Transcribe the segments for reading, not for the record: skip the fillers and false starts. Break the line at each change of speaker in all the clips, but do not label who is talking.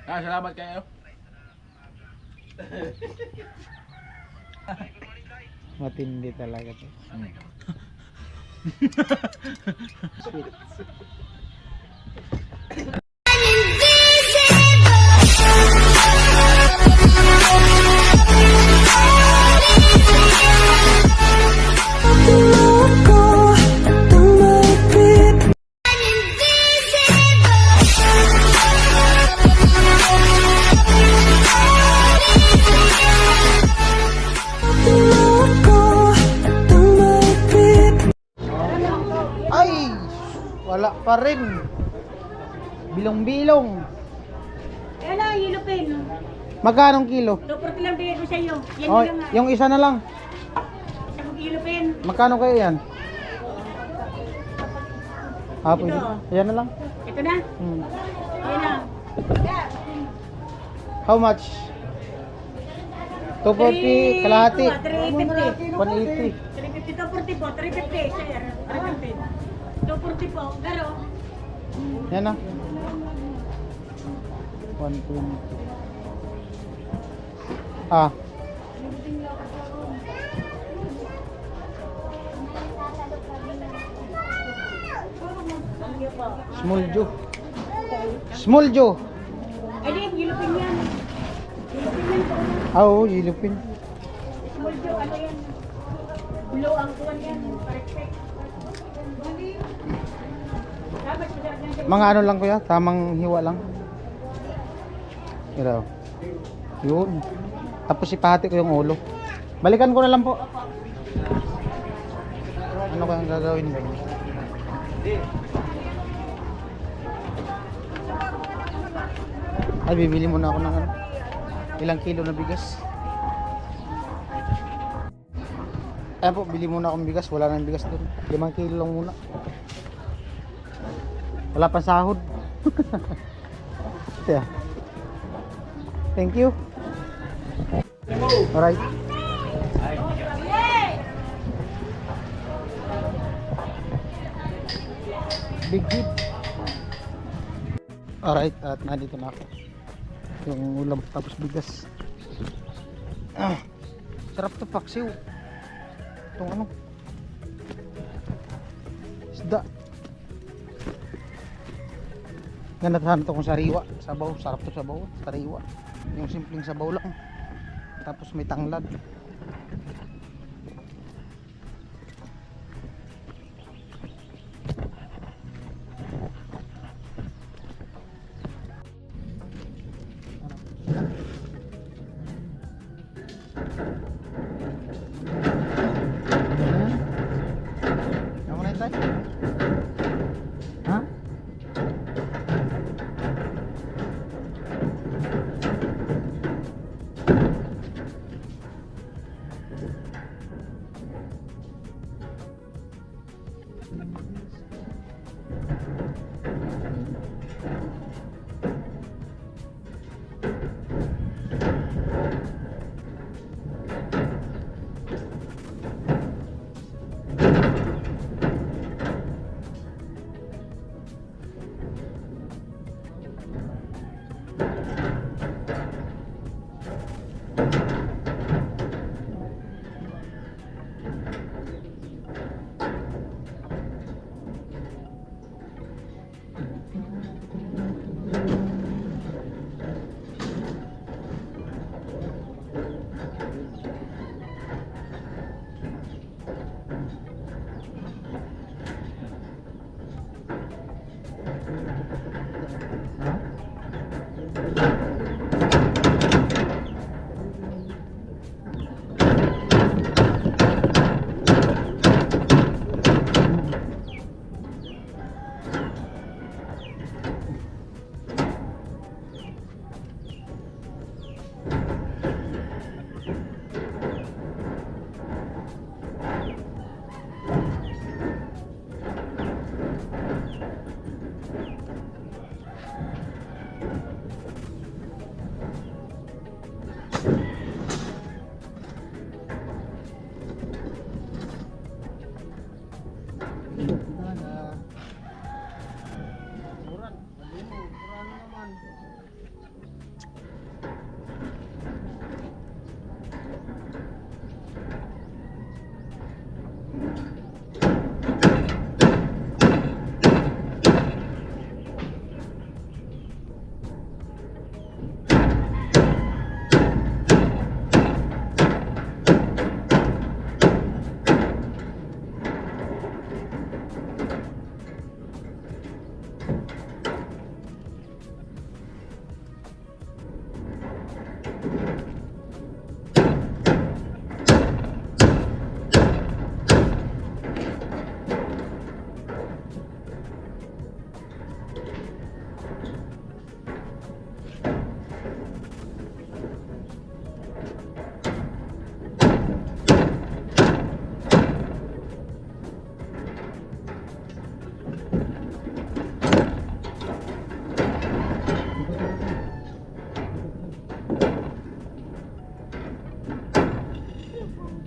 Salamat kayo.
Matindi talaga to. Sweet. Ay! Wala pa rin. Bilong-bilong.
Ayan na, yellow pen.
Magkano kilo?
240 lang bigay ko sa iyo. Yan
Oh,
lang nga.
yung isa na lang.
Isang yellow pen.
Magkano kayo yan? Ah, pwede.
Ito.
Ayan na lang.
Ito na.
Hmm.
Ayan na.
How much? 240 kalahati.
350.
180.
350, 240 po. 350, sir. 350. 240 po. Garo.
Yan na. 120. Ah. Small Joe. Small Joe.
Ay, di, yellow pen yan. Yellow pen yan po.
Ah, oo, yellow pin.
Small Joe, ano yan? Blue ang kuwan yan. Perfect. Dapat siya dyan.
Mga ano lang kuya, tamang hiwa lang. Pero, yun. Tapos ipahati ko yung ulo. Balikan ko na lang po. Ano kayang gagawin ba? Ay, bibili muna ako ng ano, ilang kilo na bigas. Ayan po, bili muna akong bigas. Wala nang bigas doon. 5 kilo lang muna. Wala pang sahod. Yeah. Thank you. Alright. Big hit. Alright, at nandito na ako. Yung ulam tapos bigas. Sarap to paksiw. Itong ano, isda. Ganatahan to kung sariwa. Sabaw, sarap to sabaw. Sariwa. Yung simpleng sabaw lang. Tapos may tanglad. Kamu na tayo? Ha?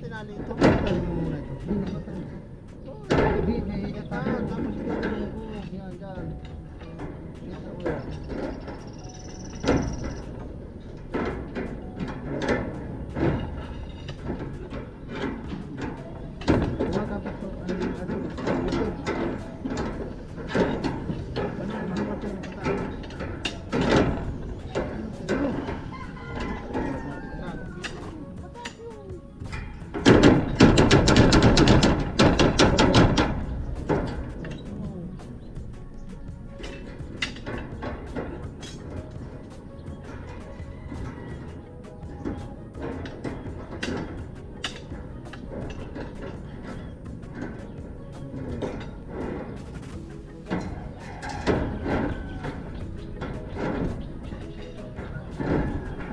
Tinali ito. Tinali mo muna ito. Hindi, may tapos ito. Yan, dyan. Dito ko yan.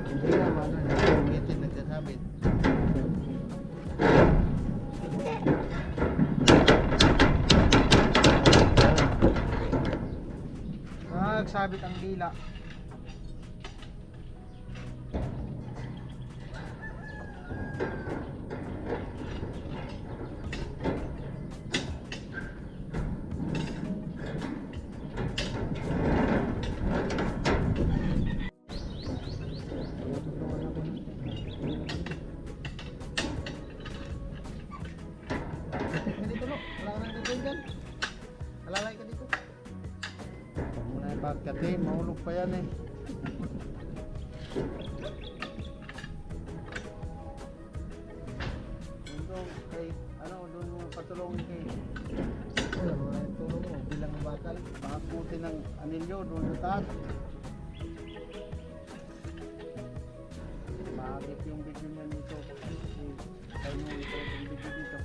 Hindi naman, umitin nagsasabit. Nagsabit ang dila. Dito no, wala ka nang gagawin dyan. Alalay ka dito. Huwag mo na ipagkat eh, mahulog pa yan eh. Doon kay, doon mo patulongin kay. Wala yung tulong mo, bilang ng bakal. Pakaputin ng anilyo doon sa taas. Maakit yung video niya dito. Tayo mo ito, yung video dito.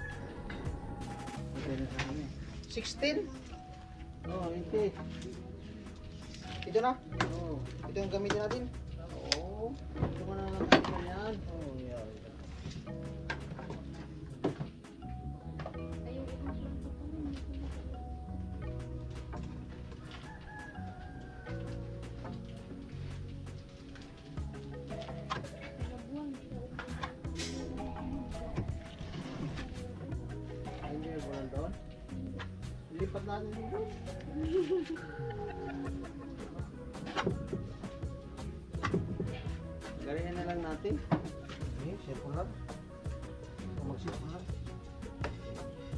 16? Oo, hindi. Ito na? Oo. Ito yung gamitin natin? Oo. Ito mo na lang natin yan. Oo, yeah. Lipat natin dito. Ganyan na lang natin. Eh, sipon lang. Magsipon lang.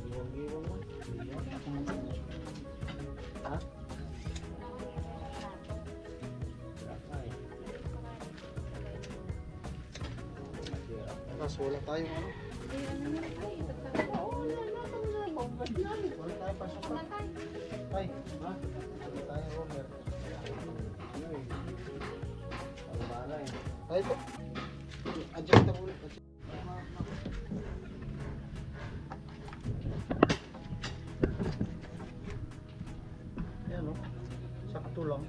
Iwang-iwang mo. Ha? Lakay. Tapos wala tayong ano. Wala tayo pasok pa. Tay, ha? Wala tayo roller. Ano eh? Pagmala eh. Tay po. Adjustable. Yan o. Sakto lang.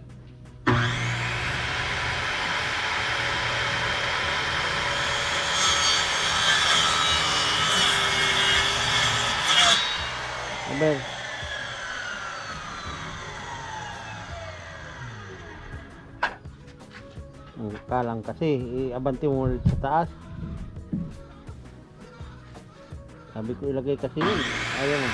Abel. Kalang kasi iabante mo ulit sa taas. Sabi ko ilagay kasi yun. Ayaw mo.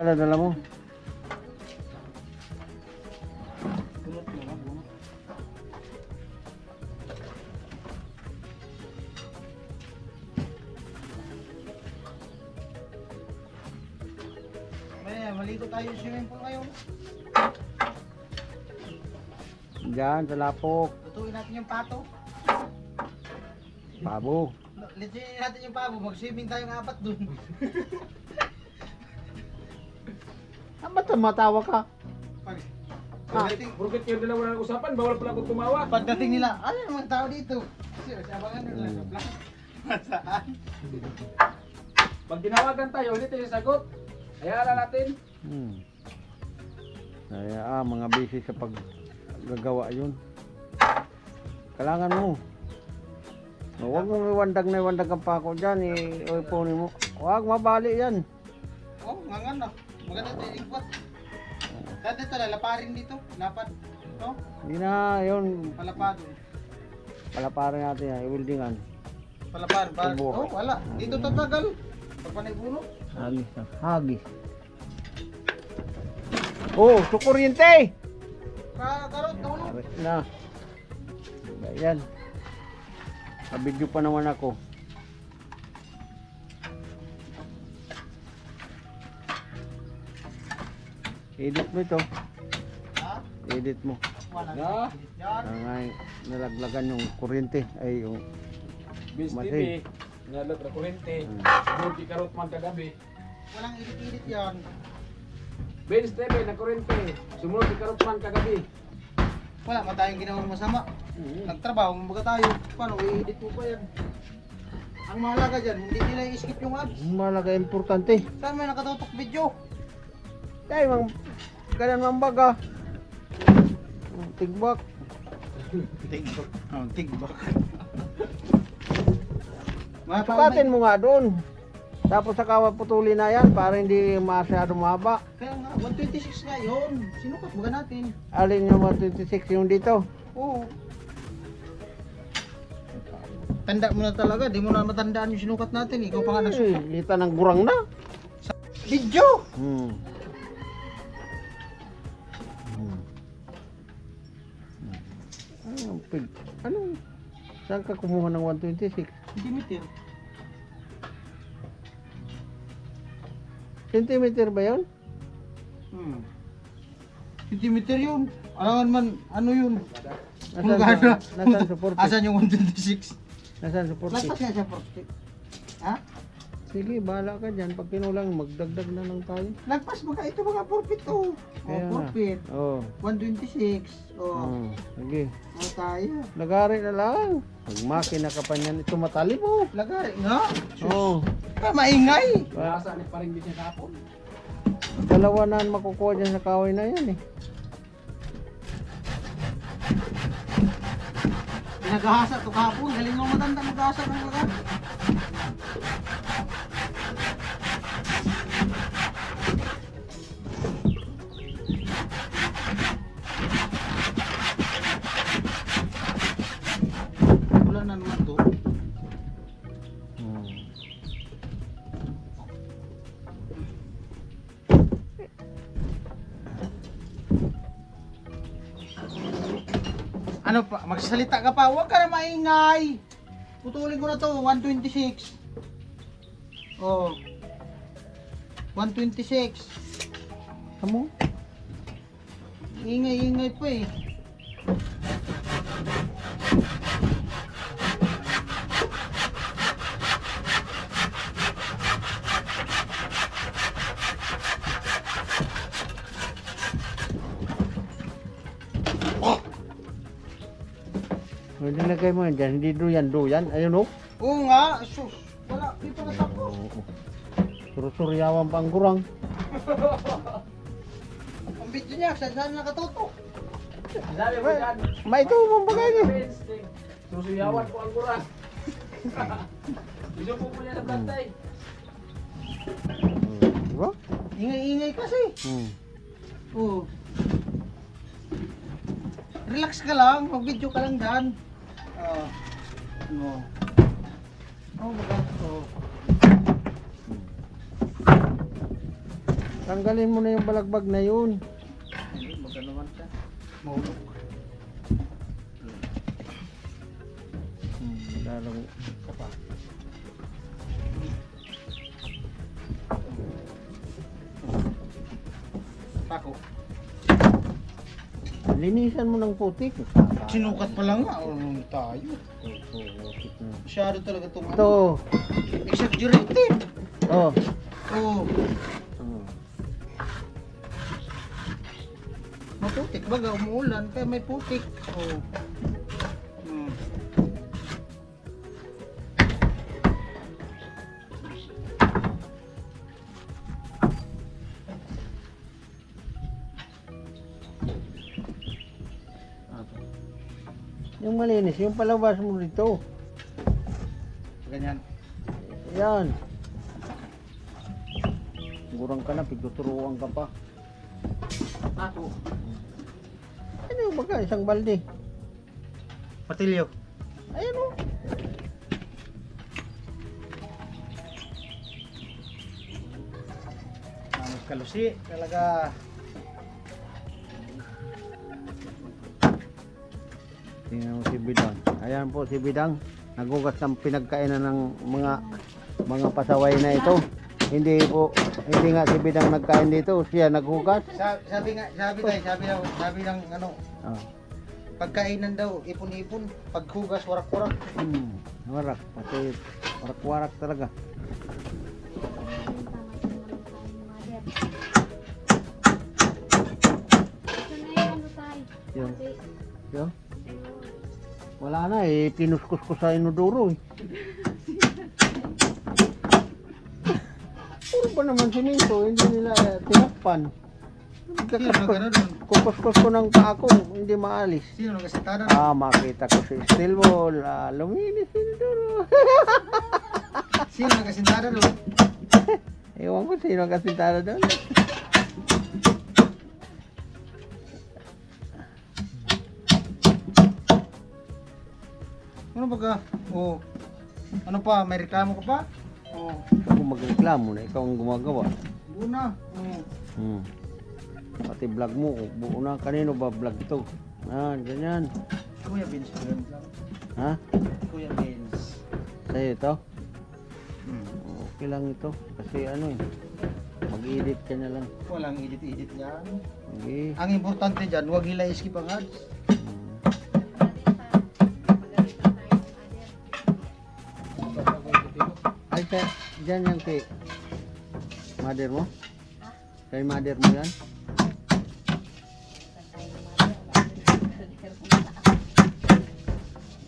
dadala mo?
Bunot mo ba? Bunot. Maligo tayo sa swimming pool ngayon.
Diyan, sa lapok.
Lutuin natin yung pato.
Pabo.
Lutuin natin yung pabo. Mag-swimming tayo ng apat dun.
Ba't matawa ka?
Pagdating,
Burkit kayo dalawa ng usapan, bawal pala akong tumawa.
pagdating nila, ano naman tao dito? Sir, sabangan nila. Saan?
Pag tinawagan tayo, hindi tayo sagot. Hayaan na natin.
Kaya mga busy sa paggagawa yun. Kailangan mo. Huwag mong iwandag na iwandag ang pako dyan. Ipunin mo. Huwag mabali yan.
Oh, nga na. Maganda ito yung ikwat. Dati ito, lalaparin dito. Lapad. No?
Hindi na yun.
Palapad.
Palaparin natin yan. I-weldingan.
Palapad.
Tubo.
Oh, wala. Dito tatagal. Pag panay puno.
Hagis na. Hagis. Oh, sukuryente!
Karot, naulo.
Arit na. Ayan. Kabidyo pa naman ako. Edit mo ito.
Ha?
Edit mo.
Wala.
Na,
Yan.
Nalaglagan yung kuryente. Ay, yung
Biz
Matay.
TV, nalot na kurente. Hindi karot man kagabi.
Walang edit-edit yan.
Biz TV, na kurente. Sumunod di karot man kagabi.
Wala man tayong ginawang masama. Nagtrabaho, mabaga tayo. Paano, i-edit mo pa yan? Ang mahalaga dyan, hindi nila i-skip yung ads.
malaga importante.
Saan may nakatutok video?
Ay, ganun mang baga. Tigbak.
Tigbak. Oh, tigbak.
Sukatin mo nga doon. Tapos sa putulin na yan para hindi masyado mahaba.
Kaya nga, 126 nga yun. Sinukat mo natin.
Alin yung 126 yung dito?
Oo. Tanda mo na talaga, di mo na matandaan yung sinukat natin. Ikaw pa nga nagsukat.
Kita ng gurang na.
Video!
Ano? Saan ka kumuha ng 126?
Centimeter.
Centimeter ba yun?
Centimeter yun. Alangan man, ano yun?
Nasaan, nasaan support?
Asan yung 126?
Nasaan support?
Laspas nga siya, portik. Ha?
Sige, bahala ka dyan. Pag kinulang, magdagdag na lang tayo.
Lagpas mga ito mga forfeit to.
Kaya nga.
Forfeit.
Oo.
126. Oh.
Sige.
Ano tayo?
Lagari na lang. Pag makina ka pa niyan, ito matali mo.
Lagari nga.
Oo.
Ah, maingay.
Nasa ni paring din siya kapon.
Dalawa na ang makukuha dyan sa kaway na yan eh.
Pinagahasa to kahapon. Galing mo matanda maghasa ng lagari. Wala na naman to. Ano pa? Magsasalita ka pa. Huwag ka na maingay. Putulin ko na to. 126. Oh. 126.
Kamu?
Ingay-ingay pa eh.
Nilagay mo yan dyan. Hindi duyan. Ayun o.
Oo nga. Sus. Wala. Di pa natapos.
Sursuryawan pa ang gurang.
Ang video niya. Saan nakatutok?
Sabi mo dyan.
May ito mong bagay niya.
Susuyawan ko ang kurang. Isupo mo niya sa plantay.
Diba?
Ingay-ingay kasi. Oo. Relax ka lang. Mag-video ka lang dyan. Ano? Oh, baga. Oh.
Tanggalin mo na yung balagbag na yun.
Hindi, baka naman siya. Mahulog.
Lalong
Isa pa. Pako.
linisan mo ng putik.
Sinukat pa lang nga. Ano tayo? Masyado talaga itong
Ito.
exaggerated.
Oh.
Oo.
Oh.
Maputik baga, umuulan kaya may putik. Oo. Hmm.
Yung malinis, yung palabas mo dito.
Ganyan.
Yan. Gurang ka na, pituturuan ka pa.
Ako.
Ano yung baga, isang balde.
Patilyo.
Ayan o.
Manos kalusi talaga.
Tingnan mo si Bidang. Ayan po si Bidang. Nagugas ng pinagkainan ng mga pasaway na ito. Hindi nga si Bidang nagkain dito, siya naghugas.
Sabi ng ano,
Oh.
pagkainan daw, ipon-ipon, paghugas, warak-warak.
Warak, pati warak-warak talaga. Yun. Yun. Wala na eh, pinuskus ko sa inodoro eh. Puro ba naman siminto, hindi nila tinakpan. Kukuskus ko ng paa ko, hindi maalis.
Sino nagkasintada?
Makita ko si steel wall, luminis inodoro.
Sino nagkasintada doon?
Ewan ko sino ang kasintada doon.
Ano baga? Oh. Ano pa? May reklamo ka pa? Oh.
Ako magreklamo na ikaw ang gumagawa.
Buo na. Oh.
Pati vlog mo, buo na. Kanino ba vlog to? Ganyan.
Kuya Vince ko yun.
Ha?
Kuya Vince.
Sa'yo ito? Okay lang ito. Kasi ano eh, mag-edit ka na lang.
Walang edit-edit yan.
Okay.
Ang importante dyan, huwag nila i-skip ang ads.
Ay, dyan yan kay mother mo? Kay mother mo yan?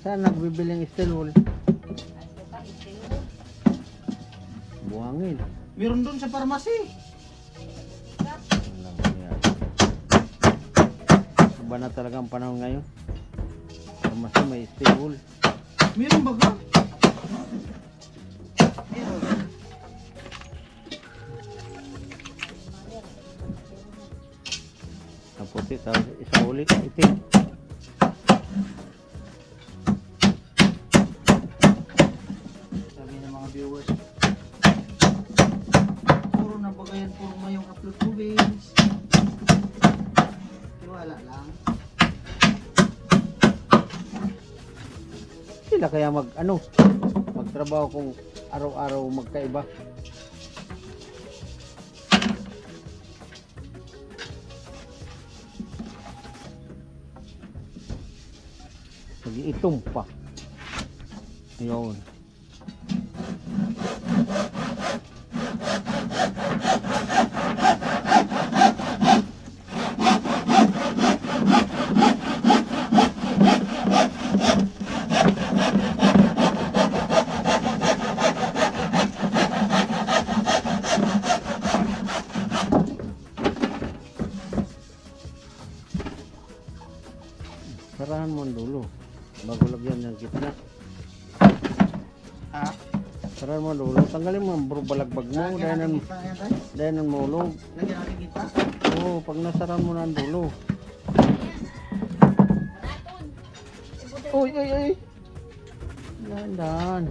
Saan nagbibiling steel wool? Buhangin.
Meron doon sa pharmacy.
Walang yan. Iba na talaga ang panahon ngayon. Mas may steel wool.
Meron ba ka? Meron.
Tapos isa ulit, itim.
Sabi ng mga viewers, puro na ba yan, puro na yung upload ko, Vince. Wala lang.
Sila kaya magtrabaho kung araw-araw magkaiba. Nag-iitom pa. Yun. Sarahan mo ang dulo bago lagyan ng gitna.
Ha?
Sarahan mo ang dulo. Tanggalin mo ang balagbag mo dahil nang maulog.
Lagyan natin kita.
Oo, pag nasaran mo na ang dulo. Uy, uy, uy. Dahan.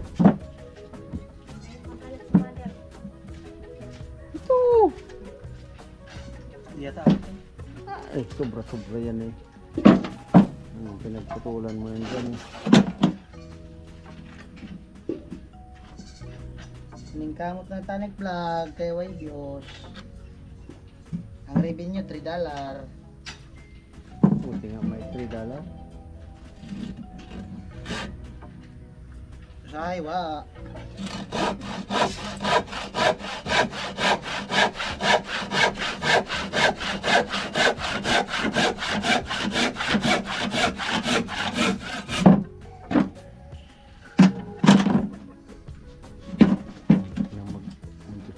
Ito.
Yata.
Ay, sobra-sobra yan eh. Pinagputulan mo yan dyan eh.
Ningkamot ng Tanek Vlog kay Way Bios. Ang revenue $3.
Buti nga may $3.
Saywa.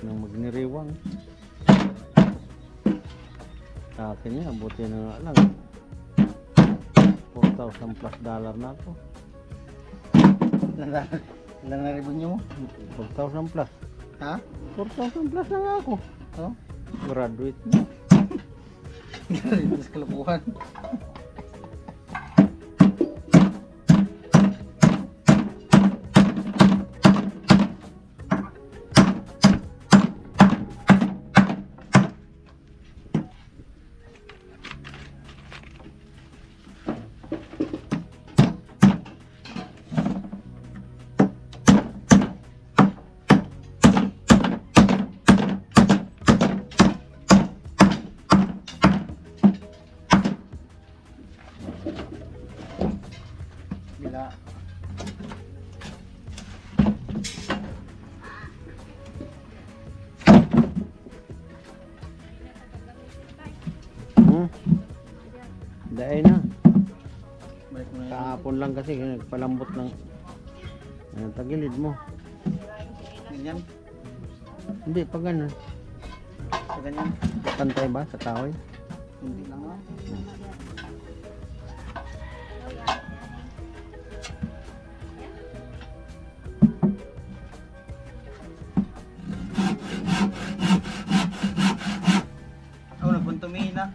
Nang magniriwang. Sa akin yan, buti na nga lang. $4,000 plus na ako.
Ilan na revenue mo?
4,000 plus.
Ha?
4,000 plus na nga ako.
Oh?
Graduate na.
Ito sa kalukuhan. Bila.
Daay na.
Balik mo na yun.
Kahapon lang kasi nagpalambot ng tagilid mo.
Ganyan.
Hindi, pag ganun.
Sa ganyan.
Pantay ba sa kahoy?
Hindi lang ah. Ako nagpuntumihin na.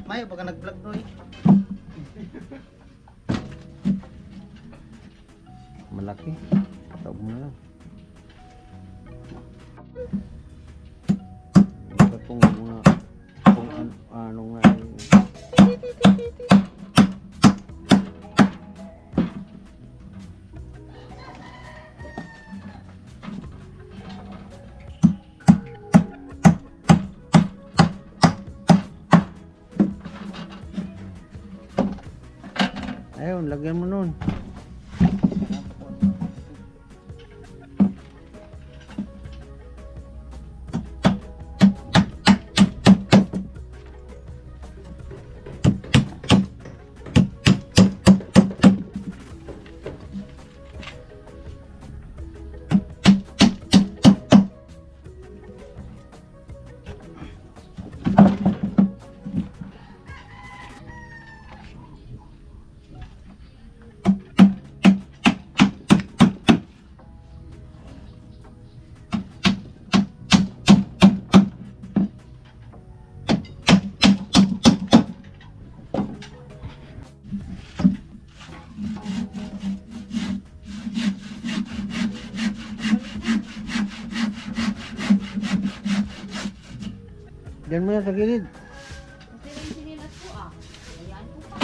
Mayo, baka nag-vlog bro eh.
Malaki. Taob mo lang. Baka kung mga kung ano nga ayun, lagyan mo nun. Diyan mo yan sa gilid.
Kasi yung sinilas ko ah. Ayan ko pa.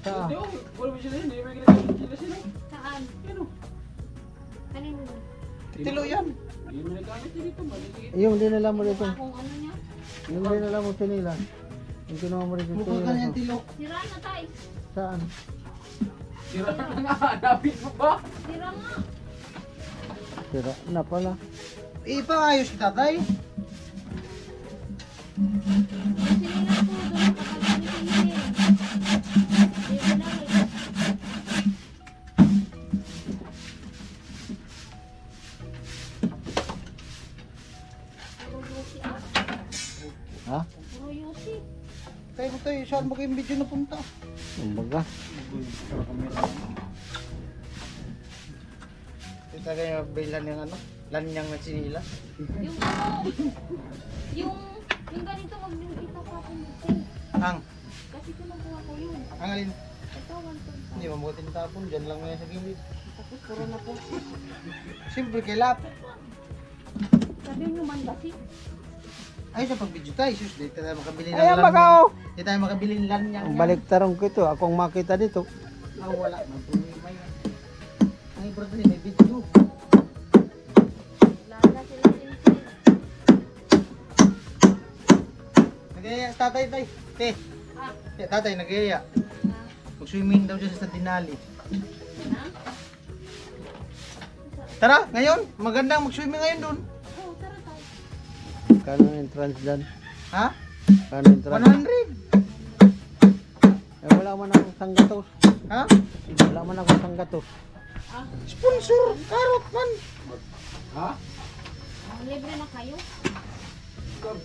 Sa
Hindi, wala mo sila yun. Hindi mo ginagawa sila.
Saan?
Ano?
Kanino?
Tilo yan.
Hindi mo nagamit yun dito. Maliit.
yung dinala mo dito.
Kung ano niya?
Yung dinala mo sinila. Yung kinuha mo dito
Bukod ka
sinila.
niyan tilo.
Sira na tayo.
Saan?
Sira na nga. Hanapin mo ba?
Sira nga.
Sira na pala.
Ipaayos kita tay.
Yung sinilas ko doon nakapagpapinitin. Hindi ko na eh. Puro yusi ah.
Ha?
Puro yusi.
Tayo mo tayo. Saan mo kayong video na punta?
Kumbaga.
Kita kayo bilan yung ano? Lanyang na sinila.
Yung ano, yung ganito magbibita pa ako natin.
Ang.
Kasi kinukuha ko yun.
Ang alin.
Ito, 1.5.
Hindi mabutin tapon. Diyan lang yan sa gilid.
Ito
Tapos puro na po. Siyempre kilap.
Sabi mo man kasi.
Ay, sa pag-video tayo, sus, di tayo makabili ng
Ayan
lan
baka
yan.
oh.
Di tayo makabili ng lan yan.
Ang baliktaron ko ito. Akong makita dito.
Ah, wala. May ay, bro, may video.
Lala sila din sir.
Nagaya, tatay, tay. Te.
Ah.
Tatay, nagaya. Mag-swimming daw dyan sa Dinali. Tara, ngayon. Magandang mag-swimming ngayon dun.
Oo, tara tayo.
Kano ang entrance dyan?
Ha?
Kano ang entrance?
100.
Eh, wala man akong sanggatos.
Ha?
Wala man akong sanggatos.
Sponsor. Karot man.
Ha?
Libre na kayo.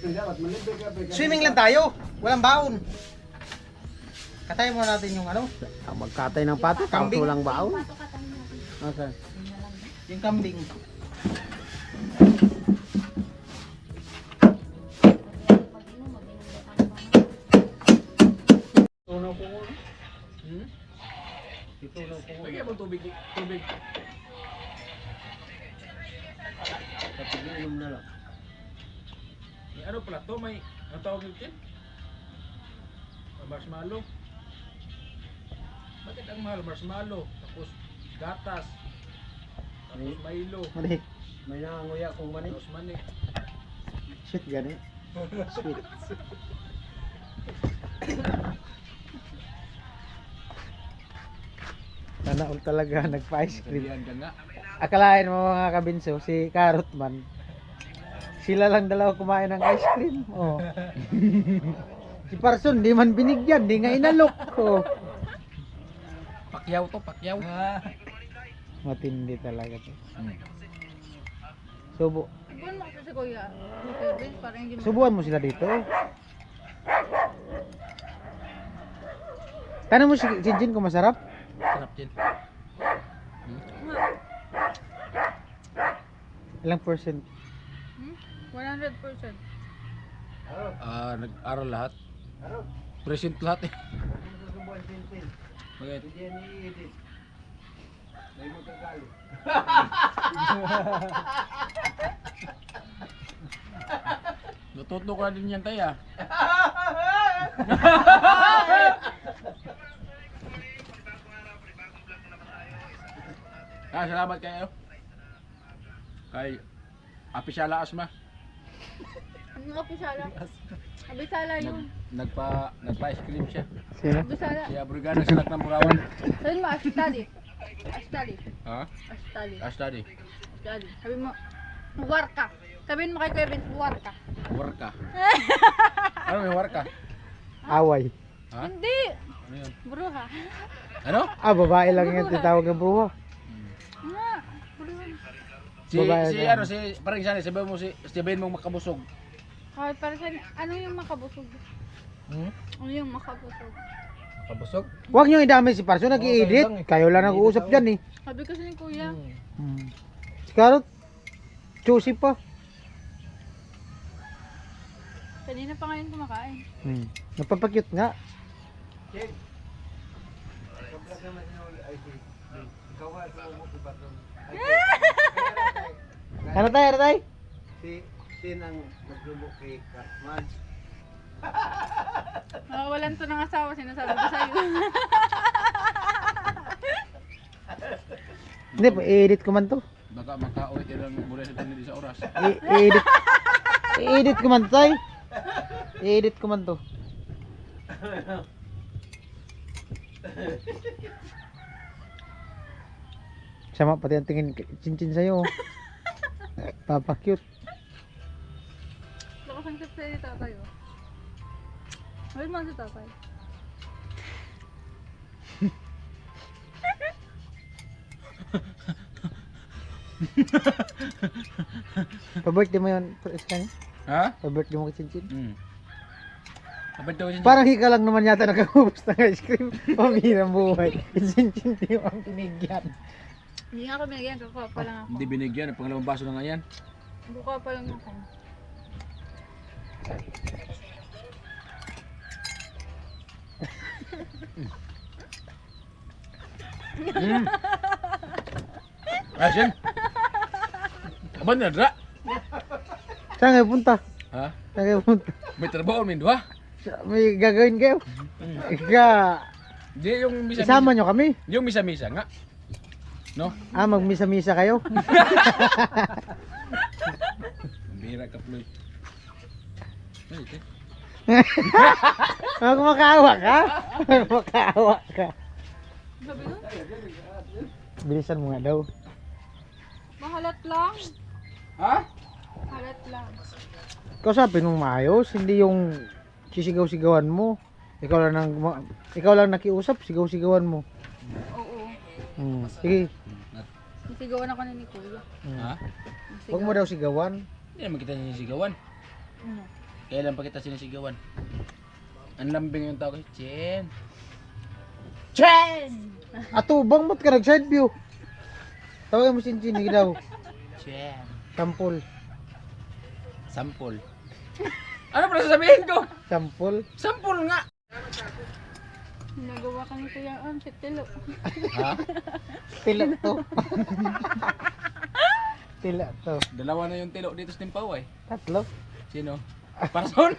Dapat malibre ka.
Swimming lang tayo. Walang baon. Katayin mo natin yung ano?
Magkatay ng pato.
Kambing.
Tapos walang baon.
Pato-katan natin.
Okay.
Yung kambing.
Pag inom, mag-inom na tayo pa.
Tunaw ko mo.
Hmm?
Itunaw ko mo.
Lagyan mo tubig. Tubig.
Kapag inom na lang.
May ano pala to? May ang tawag nito? Marshmallow. Bakit ang mahal? Marshmallow. Tapos gatas. Tapos Milo.
Mani. May nanganguya kong mani.
Tapos mani.
Sweet gani. Sweet. Sana all talaga nagpa-ice cream.
Sabihan ka nga.
Akalain mo mga kabinso, si Carrot man. Sila lang dalawa kumain ng ice cream. Oh. Si Parson, di man binigyan, di nga inalok. Oh.
Pakyaw to, pakyaw.
Matindi talaga to.
Hmm.
Subo.
Buwan mo kasi si Kuya. Okay, parang hindi mo.
Subuan mo sila dito. Tanong mo si Jinjin kung masarap?
Sarap din.
Ilang percent?
100%.
Nag-aral lahat. Present lahat eh. Bakit? Natuto ka din yan tayo ah. Salamat kayo. Kay Apisala Asma.
Ano ka pisala? Abisala yun.
Nagpa-ice cream siya.
Sino?
Abisala.
Si Abrigado sa Laknang Burawan.
Sabi mo, Ashtali. Ashtali.
Ha?
Ashtali.
Study.
Ashtali. Sabi mo, Warka. Sabihin mo kay Kuya Vince, Warka.
Warka. Ano may warka?
Away.
Ha?
Hindi.
Ano yun?
Bruha.
Ano?
Babae lang yung tinatawag ng bruha.
Nga. Bruha.
Babae lang.
Si parang sana sabihin mo makabusog.
Kahit para sa ano yung makabusog?
Hmm?
Ano yung makabusog?
Makabusog?
Huwag niyo idamay si Parson, nag-i-edit. Kayo lang nag-uusap dyan eh.
Sabi kasi ni Kuya.
Si Carrot, choosy pa.
Kanina pa ngayon kumakain.
Napapakute nga. Ano tayo, ano tayo?
Si ang naglubok kay Cartman.
Walan to ng asawa, sinasabi ko sa'yo.
Hindi, i-edit ko man to.
Baka makaulit ilang mula sa tanili sa oras.
I-edit. I-edit ko man to, tayo. I-edit ko man to. Sama pati ang tingin cincin sa'yo. Papakute.
Lakas ang tip sa'yo ni tatay. Sabi mo si tatay.
Pa-birthday mo yun, Iskanya?
Ha?
Pa-birthday mo kay cincin?
Abad daw yun.
Parang ika lang naman yata nakakubos ng ice cream. Pamihirang buhay. Cincin di mo ang binigyan.
Hindi nga ako binigyan, kukuha pa lang ako.
Hindi binigyan. Pangalawang baso na nga yan.
Kukuha pa lang ako.
Asin. Aban na dra.
Saan kayo punta?
Ha?
Saan kayo punta?
May trabaho min duha.
May gagawin kayo? Ika,
Di yung misa-misa.
isama nyo kami.
Yung misa-misa nga. No?
Magmisa-misa kayo.
Bira ka ploy. Ay, ite.
Makaawa ka? Makaawa ka.
Sabi nun,
Bilisan mo nga daw.
mahalat lang.
Ha?
Halat lang.
Kausapin mong maayos, hindi yung sisigaw-sigawan mo. Ikaw lang nakiusap, sigaw-sigawan mo.
Oo.
Sige.
Nasigawan ako na ni Kuya.
Ha?
Huwag mo daw sigawan.
Hindi naman kita sinisigawan.
Ano?
Kailan pa kita sinisigawan? Ang lambing yung tao ko. Chen.
Chen!
Ato, bang mat ka nag-side view? Tawagin mo sinsinig daw.
Chen.
Sampol.
Sampol. Ano pa sasabihin ko?
Sampol.
Sampol nga.
Nagawa ka ni Kuya si Tilo.
Ha?
Tila to. Tila to.
Dalawa na yung tilo dito sa Timpaw eh.
Tatlo.
Sino? Parson?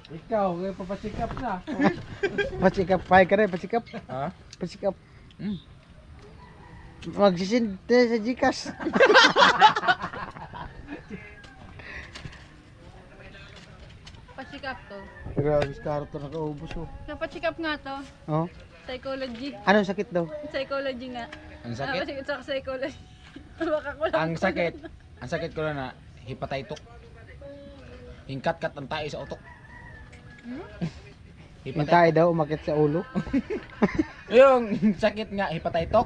Ikaw, kaya papasikap na.
Pasikap. Pahay ka rin, pasikap.
Ha?
Pasikap.
Hmm.
Magsisin tayo sa Gcash.
Pasikap to.
Grabe, karo to nakaubos oh.
Napasikap nga to.
Oh?
Psychology.
Anong sakit daw?
Psychology nga.
Ang sakit?
Pasikap sa psychology. Baka ko lang.
Ang sakit ko na hepatitis. Hingkat-kat ang tayo sa utok.
Yung tayo daw umakit sa ulo.
Yung sakit nga hepatitis.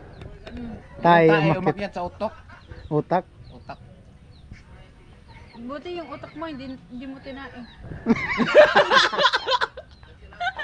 Tayo
Tayo
umakit
umakyat sa utok.
utak.
Utak.
Buti yung utak mo, hindi mo tinain.